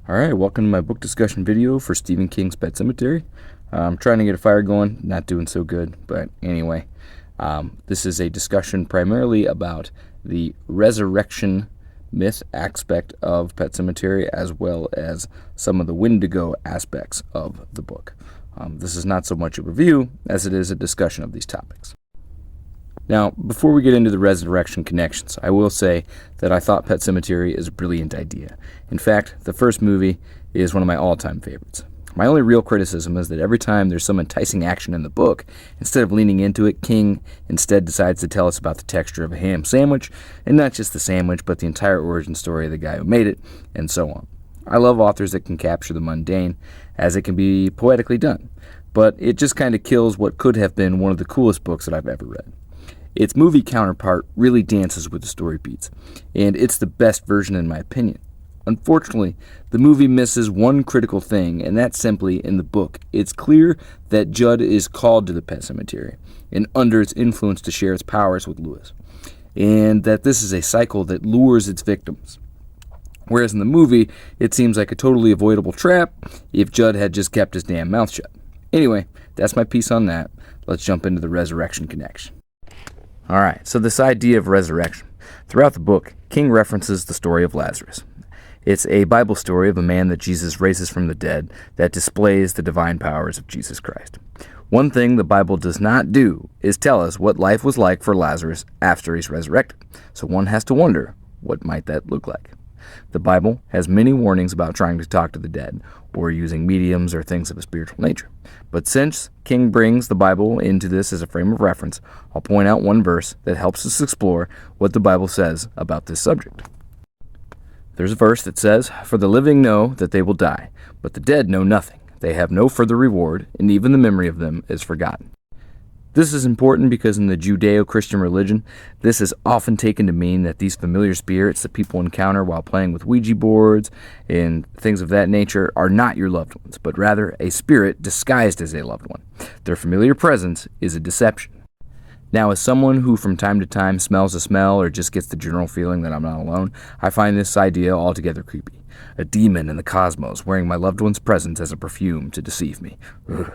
Alright, welcome to my book discussion video for Stephen King's Pet Semetary. I'm trying to get a fire going, not doing so good, but anyway. This is a discussion primarily about the resurrection myth aspect of Pet Semetary, as well as some of the Wendigo aspects of the book. This is not so much a review as it is a discussion of these topics. Now, before we get into the resurrection connections, I will say that I thought Pet Semetary is a brilliant idea. In fact, the first movie is one of my all-time favorites. My only real criticism is that every time there's some enticing action in the book, instead of leaning into it, King instead decides to tell us about the texture of a ham sandwich, and not just the sandwich, but the entire origin story of the guy who made it, and so on. I love authors that can capture the mundane, as it can be poetically done, but it just kind of kills what could have been one of the coolest books that I've ever read. Its movie counterpart really dances with the story beats, and it's the best version in my opinion. Unfortunately, the movie misses one critical thing, and that's simply in the book. It's clear that Judd is called to the Pet Semetary, and under its influence to share its powers with Lewis, and that this is a cycle that lures its victims. Whereas in the movie, it seems like a totally avoidable trap if Judd had just kept his damn mouth shut. Anyway, that's my piece on that. Let's jump into the resurrection connection. Alright, so this idea of resurrection. Throughout the book, King references the story of Lazarus. It's a Bible story of a man that Jesus raises from the dead that displays the divine powers of Jesus Christ. One thing the Bible does not do is tell us what life was like for Lazarus after he's resurrected, so one has to wonder, what might that look like? The Bible has many warnings about trying to talk to the dead, or using mediums or things of a spiritual nature. But since King brings the Bible into this as a frame of reference, I'll point out one verse that helps us explore what the Bible says about this subject. There's a verse that says, "For the living know that they will die, but the dead know nothing. They have no further reward, and even the memory of them is forgotten." This is important because in the Judeo-Christian religion, this is often taken to mean that these familiar spirits that people encounter while playing with Ouija boards and things of that nature are not your loved ones, but rather a spirit disguised as a loved one. Their familiar presence is a deception. Now, as someone who from time to time smells a smell or just gets the general feeling that I'm not alone, I find this idea altogether creepy. A demon in the cosmos wearing my loved one's presence as a perfume to deceive me. Ugh.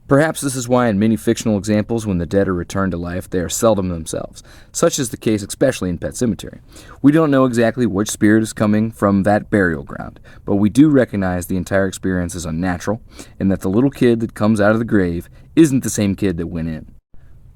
Perhaps this is why in many fictional examples, when the dead are returned to life, they are seldom themselves. Such is the case especially in Pet Semetary. We don't know exactly which spirit is coming from that burial ground, but we do recognize the entire experience is unnatural, and that the little kid that comes out of the grave isn't the same kid that went in.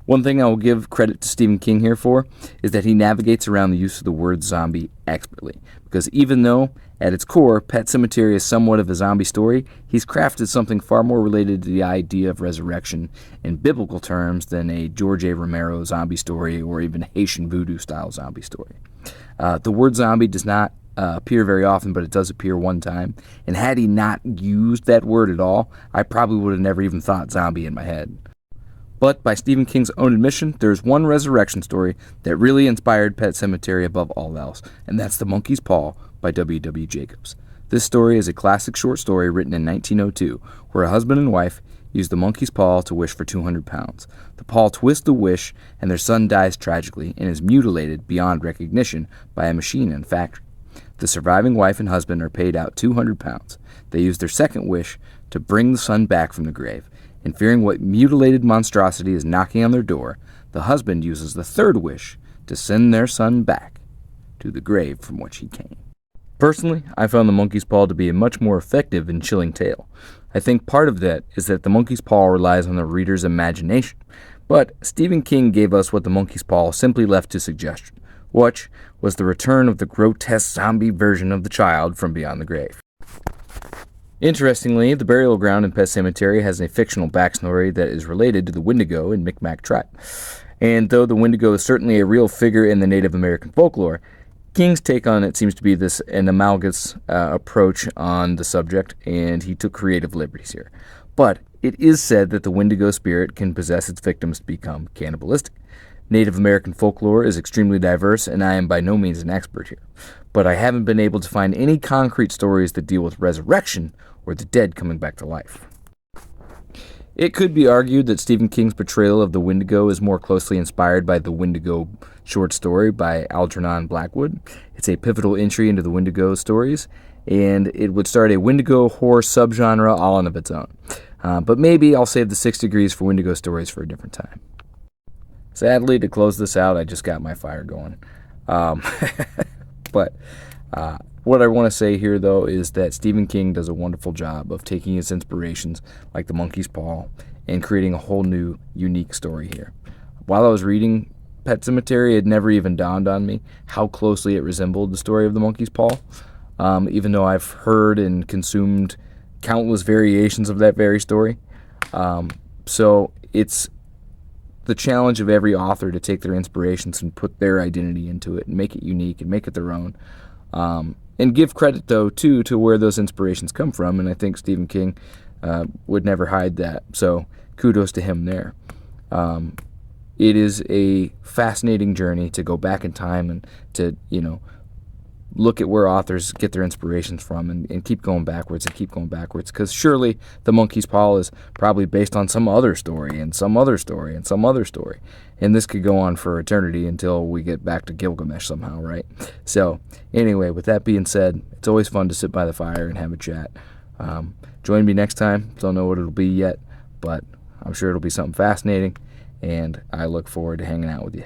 One thing I will give credit to Stephen King here for is that he navigates around the use of the word zombie expertly, because even though, at its core, Pet Semetary is somewhat of a zombie story, he's crafted something far more related to the idea of resurrection in biblical terms than a George A. Romero zombie story or even Haitian voodoo-style zombie story. The word zombie does not appear very often, but it does appear one time, and had he not used that word at all, I probably would have never even thought zombie in my head. But by Stephen King's own admission, there's one resurrection story that really inspired Pet Semetary above all else, and that's The Monkey's Paw by W.W. Jacobs. This story is a classic short story written in 1902, where a husband and wife use the monkey's paw to wish for 200 pounds. The paw twists the wish, and their son dies tragically and is mutilated beyond recognition by a machine in a factory. The surviving wife and husband are paid out 200 pounds. They use their second wish to bring the son back from the grave. And fearing what mutilated monstrosity is knocking on their door, the husband uses the third wish to send their son back to the grave from which he came. Personally, I found The Monkey's Paw to be a much more effective and chilling tale. I think part of that is that The Monkey's Paw relies on the reader's imagination, but Stephen King gave us what The Monkey's Paw simply left to suggestion, which was the return of the grotesque zombie version of the child from beyond the grave. Interestingly, the burial ground in Pet Semetary has a fictional backstory that is related to the Wendigo in Micmac tribe. And though the Wendigo is certainly a real figure in the Native American folklore, King's take on it seems to be an amalgamous approach on the subject, and he took creative liberties here. But it is said that the Wendigo spirit can possess its victims to become cannibalistic. Native American folklore is extremely diverse, and I am by no means an expert here. But I haven't been able to find any concrete stories that deal with resurrection or the dead coming back to life. It could be argued that Stephen King's portrayal of the Wendigo is more closely inspired by the Wendigo short story by Algernon Blackwood. It's a pivotal entry into the Wendigo stories, and it would start a Wendigo horror subgenre all on of its own. But maybe I'll save the 6 degrees for Wendigo stories for a different time. Sadly, to close this out, I just got my fire going. But what I want to say here, though, is that Stephen King does a wonderful job of taking his inspirations, like The Monkey's Paw, and creating a whole new, unique story here. While I was reading Pet Semetary, it never even dawned on me how closely it resembled the story of The Monkey's Paw, even though I've heard and consumed countless variations of that very story. So it's the challenge of every author to take their inspirations and put their identity into it and make it unique and make it their own. And give credit, though, too, to where those inspirations come from, and I think Stephen King would never hide that, so kudos to him there. It is a fascinating journey to go back in time and to, look at where authors get their inspirations from and keep going backwards and keep going backwards, because surely The Monkey's Paw is probably based on some other story and some other story and some other story, and this could go on for eternity until we get back to Gilgamesh somehow, right? So anyway, with that being said, it's always fun to sit by the fire and have a chat. Join me next time. Don't know what it'll be yet, but I'm sure it'll be something fascinating, and I look forward to hanging out with you.